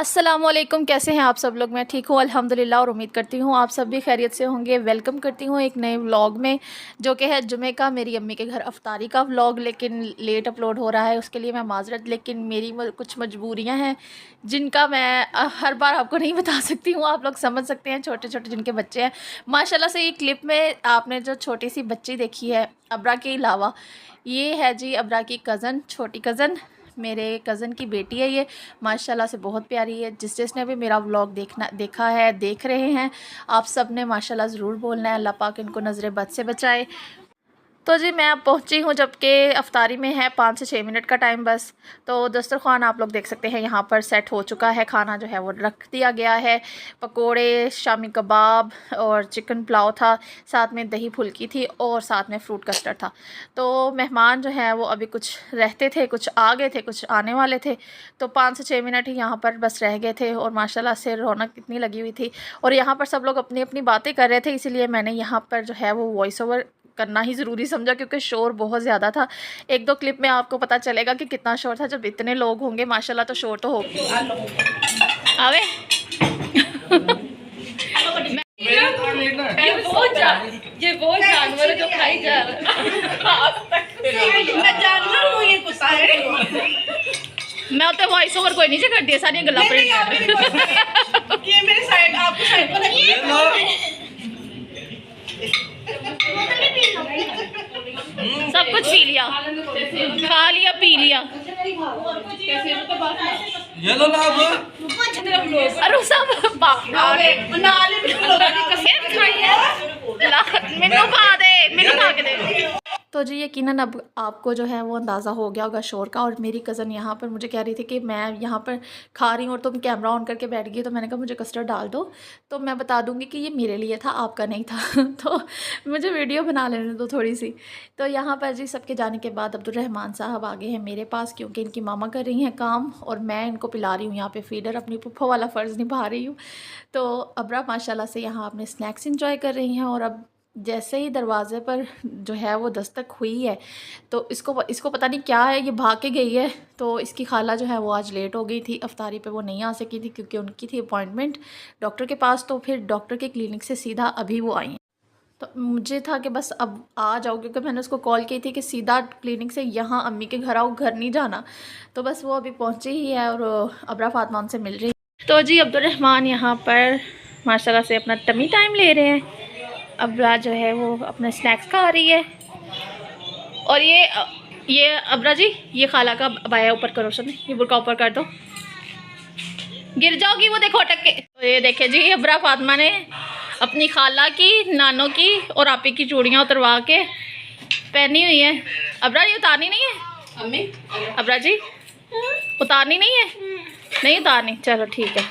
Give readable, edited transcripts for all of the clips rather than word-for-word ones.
अस्सलामुअलैकुम, कैसे हैं आप सब लोग। मैं ठीक हूँ अल्हम्दुलिल्लाह और उम्मीद करती हूँ आप सब भी खैरियत से होंगे। वेलकम करती हूँ एक नए व्लॉग में, जो कि है जुमे का मेरी अम्मी के घर अफ्तारी का व्लॉग, लेकिन लेट अपलोड हो रहा है, उसके लिए मैं माजरत। लेकिन मेरी कुछ मजबूरियाँ हैं जिनका मैं हर बार आपको नहीं बता सकती हूँ। आप लोग समझ सकते हैं, छोटे छोटे जिनके बच्चे हैं। माशाल्लाह से ये क्लिप में आपने जो छोटी सी बच्ची देखी है अब्रा के अलावा, ये है जी अब्रा की कज़न, छोटी कज़न, मेरे कज़न की बेटी है ये। माशाल्लाह से बहुत प्यारी है। जिसने भी मेरा व्लॉग देखा है, देख रहे हैं, आप सब ने माशाल्लाह ज़रूर बोलना है अल्लाह पाक इनको नज़र बद से बचाए। तो जी मैं अब पहुंची हूं, जबकि अफ्तारी में है 5 से 6 मिनट का टाइम बस। तो दस्तरखान आप लोग देख सकते हैं यहाँ पर सेट हो चुका है, खाना जो है वो रख दिया गया है। पकोड़े, शामी कबाब और चिकन पुलाव था, साथ में दही फुल्की थी और साथ में फ्रूट कस्टर्ड था। तो मेहमान जो है वो अभी कुछ रहते थे, कुछ आ गए थे, कुछ आने वाले थे। तो 5 से 6 मिनट ही यहाँ पर बस रह गए थे और माशाल्लाह से रौनक कितनी लगी हुई थी। और यहाँ पर सब लोग अपनी अपनी बातें कर रहे थे, इसीलिए मैंने यहाँ पर जो है वो वॉइस ओवर करना ही ज़रूरी समझा, क्योंकि शोर बहुत ज़्यादा था। एक दो क्लिप में आपको पता चलेगा कि कितना शोर था। जब इतने लोग होंगे माशाल्लाह तो शोर तो हो आवे। ये वो जानवर है जो खाई जा रहा है। मैं उते वॉइस ओवर कोई नहीं कर दिया, सारी गल्लां मेरे साइड आपको साइड पर सब कुछ पी लिया, खा लिया, पी लिया। ये लो ना अरे सब मैनू पा दे, मैनू खा के दे। तो जी यकीनन अब आपको जो है वो अंदाज़ा हो गया होगा शोर का। और मेरी कज़न यहाँ पर मुझे कह रही थी कि मैं यहाँ पर खा रही हूँ और तुम कैमरा ऑन करके बैठ गई। तो मैंने कहा मुझे कस्टर्ड डाल दो, तो मैं बता दूँगी कि ये मेरे लिए था, आपका नहीं था। तो मुझे वीडियो बना लेने दो थोड़ी सी। तो यहाँ पर जी सबके जाने के बाद अब्दुर्रहमान साहब आ गए हैं मेरे पास, क्योंकि इनकी मामा कर रही हैं काम और मैं इनको पिला रही हूँ यहाँ पर फीडर, अपनी पुप्पो वाला फ़र्ज़ निभा रही हूँ। तो अब्रा माशाल्लाह से यहाँ अपने स्नैक्स इंजॉय कर रही हैं। और अब जैसे ही दरवाज़े पर जो है वो दस्तक हुई है, तो इसको पता नहीं क्या है, ये भाग के गई है। तो इसकी खाला जो है वो आज लेट हो गई थी, अफ्तारी पे वो नहीं आ सकी थी क्योंकि उनकी थी अपॉइंटमेंट डॉक्टर के पास। तो फिर डॉक्टर के क्लिनिक से सीधा अभी वो आई हैं। तो मुझे था कि बस अब आ जाओ, क्योंकि मैंने उसको कॉल की थी कि सीधा क्लिनिक से यहाँ अम्मी के घर आओ, घर नहीं जाना। तो बस वो अभी पहुँची ही है और अब्रा फातिमा उनसे मिल रही है। तो जी अब्दुर्रहमान यहाँ पर माशाल्लाह से अपना टमी टाइम ले रहे हैं। अब्रा जो है वो अपना स्नैक्स खा रही है। और ये अब्रा जी, ये खाला का बाया ऊपर करो, सब ये बुरका ऊपर कर दो, गिर जाओगी वो, देखो अटक के। तो ये देखे जी अब्रा फातिमा ने अपनी खाला की, नानों की और आपी की चूड़ियाँ उतरवा के पहनी हुई है। अब्रा ये उतारनी नहीं है अम्मी, अब्रा जी उतारनी नहीं है, नहीं उतारनी, चलो ठीक है।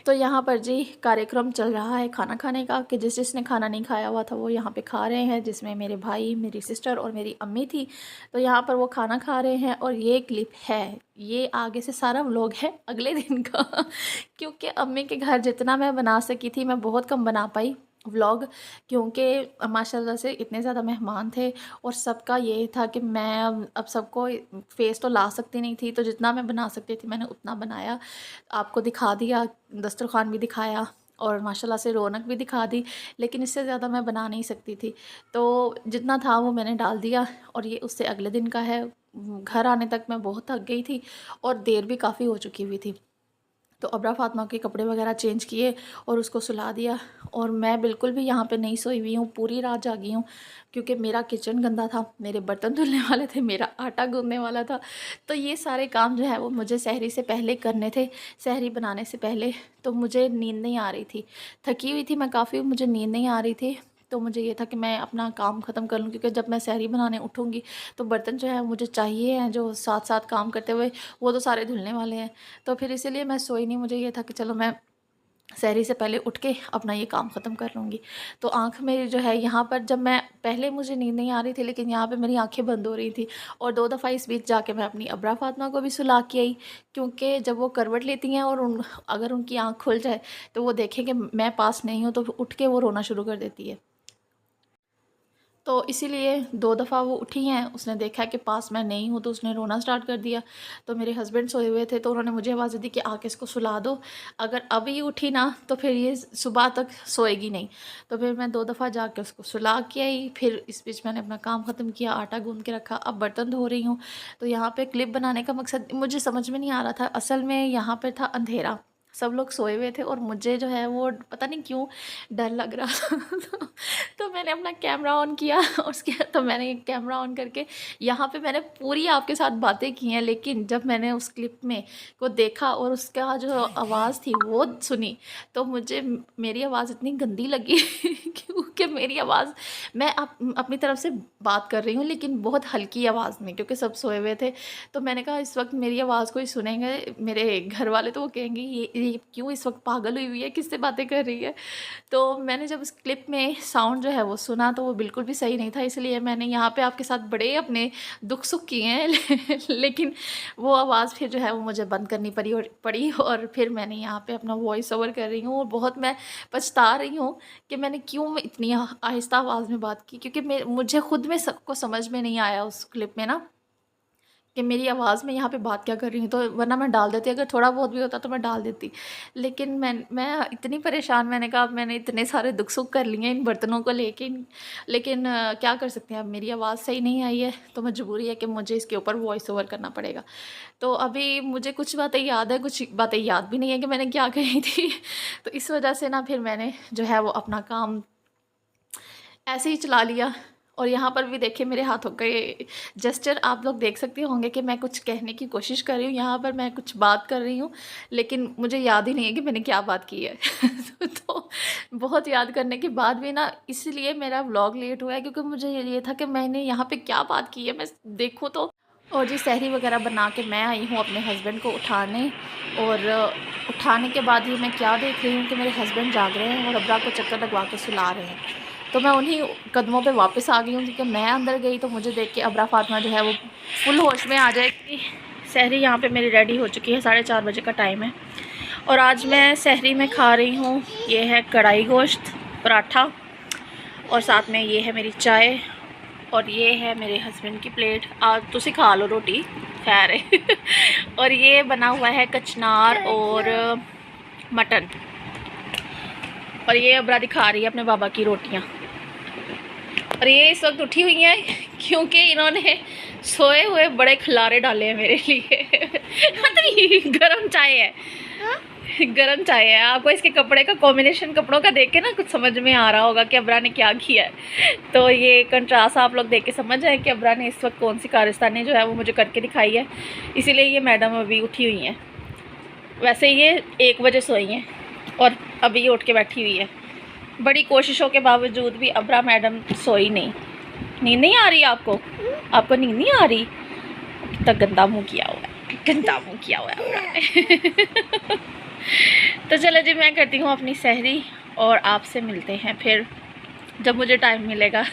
और यहाँ पर जी कार्यक्रम चल रहा है खाना खाने का, कि जिसने खाना नहीं खाया हुआ था वो यहाँ पे खा रहे हैं, जिसमें मेरे भाई, मेरी सिस्टर और मेरी अम्मी थी। तो यहाँ पर वो खाना खा रहे हैं। और ये क्लिप है, ये आगे से सारा व्लॉग है अगले दिन का। क्योंकि अम्मी के घर जितना मैं बना सकी थी, मैं बहुत कम बना पाई व्लॉग, क्योंकि माशाल्लाह से इतने ज़्यादा मेहमान थे और सबका ये था कि मैं अब सबको फेस तो ला सकती नहीं थी। तो जितना मैं बना सकती थी मैंने उतना बनाया, आपको दिखा दिया, दस्तरखान भी दिखाया और माशाल्लाह से रौनक भी दिखा दी। लेकिन इससे ज़्यादा मैं बना नहीं सकती थी, तो जितना था वो मैंने डाल दिया। और ये उससे अगले दिन का है। घर आने तक मैं बहुत थक गई थी और देर भी काफ़ी हो चुकी हुई थी। तो अब्रा फातिमा के कपड़े वगैरह चेंज किए और उसको सुला दिया। और मैं बिल्कुल भी यहाँ पे नहीं सोई हुई हूँ, पूरी रात जागी हूँ, क्योंकि मेरा किचन गंदा था, मेरे बर्तन धुलने वाले थे, मेरा आटा गूंदने वाला था। तो ये सारे काम जो है वो मुझे सहरी से पहले करने थे, सहरी बनाने से पहले। तो मुझे नींद नहीं आ रही थी, थकी हुई थी मैं काफ़ी, मुझे नींद नहीं आ रही थी। तो मुझे ये था कि मैं अपना काम ख़त्म कर लूँ, क्योंकि जब मैं सहरी बनाने उठूँगी तो बर्तन जो है मुझे चाहिए हैं, जो साथ साथ काम करते हुए वो तो सारे धुलने वाले हैं। तो फिर इसीलिए मैं सोई नहीं, मुझे ये था कि चलो मैं सहरी से पहले उठ के अपना ये काम ख़त्म कर लूँगी। तो आँख मेरी जो है यहाँ पर, जब मैं पहले मुझे नींद नहीं आ रही थी, लेकिन यहाँ पे मेरी आंखें बंद हो रही थी। और 2 दफ़ा इस बीच जाके मैं अपनी अब्रा फातिमा को भी सुला के आई, क्योंकि जब वो करवट लेती हैं और अगर उनकी आँख खुल जाए तो वो देखें कि मैं पास नहीं हूँ, तो उठ के वो रोना शुरू कर देती है। तो इसीलिए 2 दफ़ा वो उठी हैं, उसने देखा कि पास मैं नहीं हूँ तो उसने रोना स्टार्ट कर दिया। तो मेरे हस्बैंड सोए हुए थे तो उन्होंने मुझे आवाज़ दी कि आके इसको सुला दो, अगर अभी उठी ना तो फिर ये सुबह तक सोएगी नहीं। तो फिर मैं 2 दफ़ा जाके उसको सुला के आई, फिर इस बीच मैंने अपना काम ख़त्म किया, आटा गूँध के रखा, अब बर्तन धो रही हूँ। तो यहाँ पे क्लिप बनाने का मकसद मुझे समझ में नहीं आ रहा था, असल में यहाँ पे था अंधेरा, सब लोग सोए हुए थे और मुझे जो है वो पता नहीं क्यों डर लग रहा था। तो मैंने अपना कैमरा ऑन किया और उसके बाद तो मैंने कैमरा ऑन करके यहाँ पे मैंने पूरी आपके साथ बातें की हैं, लेकिन जब मैंने उस क्लिप में को देखा और उसका जो आवाज़ थी वो सुनी तो मुझे मेरी आवाज़ इतनी गंदी लगी क्योंकि मेरी आवाज़ मैं अपनी तरफ से बात कर रही हूँ लेकिन बहुत हल्की आवाज़ में, क्योंकि सब सोए हुए थे। तो मैंने कहा इस वक्त मेरी आवाज़ कोई सुनेंगे मेरे घर वाले तो वो कहेंगे ये क्यों इस वक्त पागल हुई हुई है, किससे बातें कर रही है। तो मैंने जब उस क्लिप में साउंड जो है वो सुना तो वो बिल्कुल भी सही नहीं था, इसलिए मैंने यहाँ पे आपके साथ बड़े अपने दुख सुख किए हैं लेकिन वो आवाज़ फिर जो है वो मुझे बंद करनी पड़ी और फिर मैंने यहाँ पे अपना वॉइस ओवर कर रही हूँ और बहुत मैं पछता रही हूँ कि मैंने क्यों इतनी आहिस्ता आवाज़ में बात की, क्योंकि मुझे खुद में सबको समझ में नहीं आया उस क्लिप में ना कि मेरी आवाज़ में यहाँ पे बात क्या कर रही हूँ। तो वरना मैं डाल देती, अगर थोड़ा बहुत भी होता तो मैं डाल देती, लेकिन मैं इतनी परेशान, मैंने कहा मैंने इतने सारे दुख सुख कर लिए इन बर्तनों को लेके, लेकिन क्या कर सकते हैं, अब मेरी आवाज़ सही नहीं आई है तो मजबूरी है कि मुझे इसके ऊपर वॉइस ओवर करना पड़ेगा। तो अभी मुझे कुछ बातें याद है, कुछ बातें याद भी नहीं है कि मैंने क्या कही थी तो इस वजह से ना फिर मैंने जो है वो अपना काम ऐसे ही चला लिया। और यहाँ पर भी देखिए मेरे हाथों के जेस्चर आप लोग देख सकते होंगे कि मैं कुछ कहने की कोशिश कर रही हूँ, यहाँ पर मैं कुछ बात कर रही हूँ लेकिन मुझे याद ही नहीं है कि मैंने क्या बात की है तो बहुत याद करने के बाद भी ना इसलिए मेरा व्लॉग लेट हुआ है, क्योंकि मुझे ये था कि मैंने यहाँ पे क्या बात की है मैं देखूँ तो। और जी सहरी वगैरह बना के मैं आई हूँ अपने हस्बैंड को उठाने, और उठाने के बाद ही मैं क्या देख रही हूँ कि मेरे हस्बैंड जाग रहे हैं और अब्रा को चक्कर लगवा के सुला रहे हैं। तो मैं उन्हीं कदमों पे वापस आ गई हूँ, क्योंकि मैं अंदर गई तो मुझे देख के अब्रा फातिमा जो है वो फुल होश में आ जाएगी। सहरी यहाँ पे मेरी रेडी हो चुकी है, 4:30 बजे का टाइम है और आज मैं सहरी में खा रही हूँ, ये है कढ़ाई गोश्त पराठा और साथ में ये है मेरी चाय और ये है मेरे हस्बैंड की प्लेट, आज तुसी खा लो रोटी खैर है और ये बना हुआ है कचनार और मटन, और ये अब्रा दिखा रही है अपने बाबा की रोटियां। और ये इस वक्त उठी हुई हैं क्योंकि इन्होंने सोए हुए बड़े खिलारे डाले हैं मेरे लिए गरम चाय है, गरम चाय है। आपको इसके कपड़े का कॉम्बिनेशन कपड़ों का देख के ना कुछ समझ में आ रहा होगा कि अब्रा ने क्या किया है, तो ये कंट्रास्ट आप लोग देख के समझ जाए कि अब्रा ने इस वक्त कौन सी कारस्तानी जो है वो मुझे करके दिखाई है, इसीलिए ये मैडम अभी उठी हुई हैं। वैसे ये 1 बजे सोई हैं और अभी ये उठ के बैठी हुई है, बड़ी कोशिशों के बावजूद भी अब्रा मैडम सोई नहीं। नींद नहीं आ रही आपको नींद नहीं आ रही, कितना गंदा मुँह किया हुआ है, गंदा मुँह किया हुआ है अब्रा ने तो चलो जी मैं करती हूँ अपनी सहरी और आपसे मिलते हैं फिर जब मुझे टाइम मिलेगा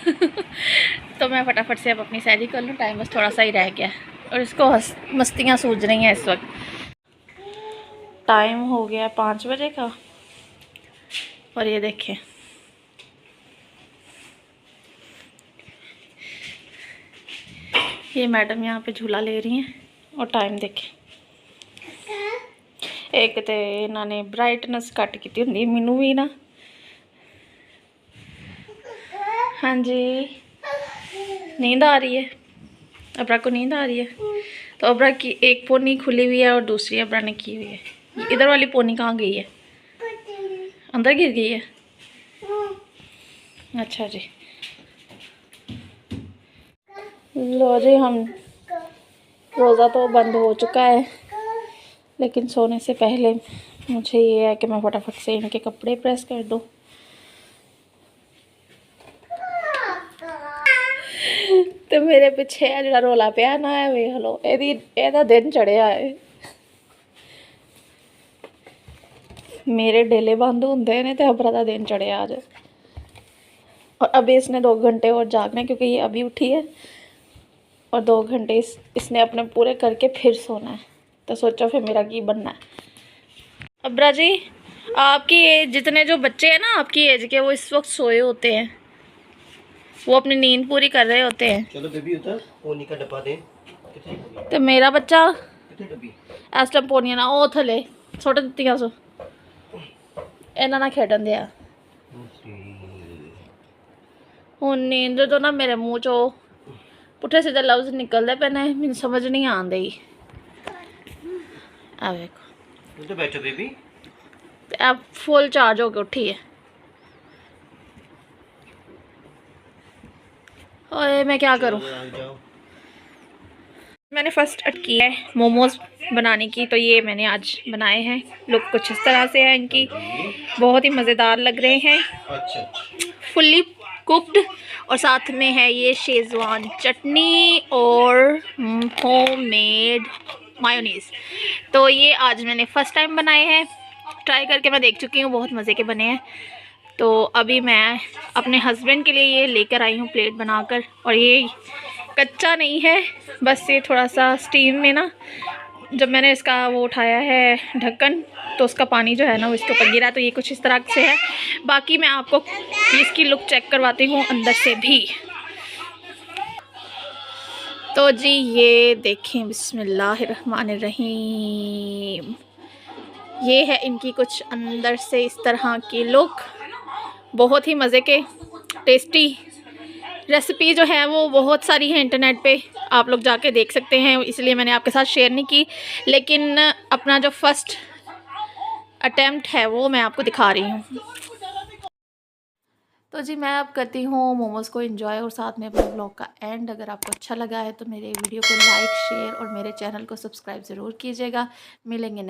तो मैं फटाफट से अब अपनी सहरी कर लूँ, टाइम बस थोड़ा सा ही रह गया और इसको मस्तियाँ सूझ रही हैं। इस वक्त टाइम हो गया 5 बजे का और ये देखें ये मैडम यहाँ पे झूला ले रही हैं और टाइम देखें, एक तो इन्होंने ब्राइटनेस घट की होंगी मैनू भी ना। हाँ जी नींद आ रही है, अब्रा को नींद आ रही है, तो अब्रा की एक पोनी खुली हुई है और दूसरी अब्रा ने की हुई है। इधर वाली पोनी कहाँ गई है, अंदर गिर गई है। अच्छा जी लो जी हम रोज़ा तो बंद हो चुका है, लेकिन सोने से पहले मुझे ये है कि मैं फटाफट से इनके कपड़े प्रेस कर दूँ। तो मेरे पिछे जो रोला पिया ना है वेख लो, एदा दिन चढ़िया है, मेरे डेले बंद होंगे ने तो अब्रा का दिन चढ़िया आज। और अभी इसने 2 घंटे और जागना है क्योंकि ये अभी उठी है और 2 घंटे इसने अपने पूरे करके फिर सोना है। तो सोचो फिर मेरा की बनना है। अब्रा जी आपकी एज जितने जो बच्चे हैं ना आपकी एज के वो इस वक्त सोए होते हैं, वो अपनी नींद पूरी कर रहे होते हैं। चलो बेबी उतर, पोनी का डब्बा दे। तो मेरा बच्चा कितने डब्बी इस टाइम पोनिया ना ओ थले सुट दित्तियां सो इन्हां नाल खेडन दिया। हुण नींद तो ना मेरे मूँह चो पुट्ठे सीधे लफ्ज निकलते पे ने, मैनूं समझ नहीं आंदी। आ देखो तो बैठो बेबी। अब फुल चार्ज होके उठी है। ओए मैं क्या करूं। मैंने फर्स्ट अटकी है मोमोज बनाने की, तो ये मैंने आज बनाए हैं। लुक कुछ इस तरह से है इनकी, बहुत ही मज़ेदार लग रहे हैं। अच्छा फुल्ली कुक्ड, और साथ में है ये शेजवान चटनी और होममेड मायोनीज़। तो ये आज मैंने फ़र्स्ट टाइम बनाए हैं, ट्राई करके मैं देख चुकी हूँ, बहुत मज़े के बने हैं। तो अभी मैं अपने हस्बैंड के लिए ये लेकर आई हूँ प्लेट बनाकर। और ये कच्चा नहीं है, बस ये थोड़ा सा स्टीम में ना, जब मैंने इसका वो उठाया है ढक्कन, तो उसका पानी जो है ना वो इसके ऊपर गिरा, तो ये कुछ इस तरह से है। बाकी मैं आपको इसकी लुक चेक करवाती हूँ अंदर से भी। तो जी ये देखें, बिस्मिल्लाहिर्रहमानिर्रहीम, ये है इनकी कुछ अंदर से इस तरह की लुक। बहुत ही मज़े के टेस्टी रेसिपी जो है वो बहुत सारी है इंटरनेट पे, आप लोग जाके देख सकते हैं, इसलिए मैंने आपके साथ शेयर नहीं की। लेकिन अपना जो फर्स्ट अटेम्प्ट है वो मैं आपको दिखा रही हूँ। तो जी मैं अब करती हूँ मोमोज़ को एंजॉय और साथ में अपने ब्लॉग का एंड। अगर आपको अच्छा लगा है तो मेरे वीडियो को लाइक शेयर और मेरे चैनल को सब्सक्राइब ज़रूर कीजिएगा। मिलेंगे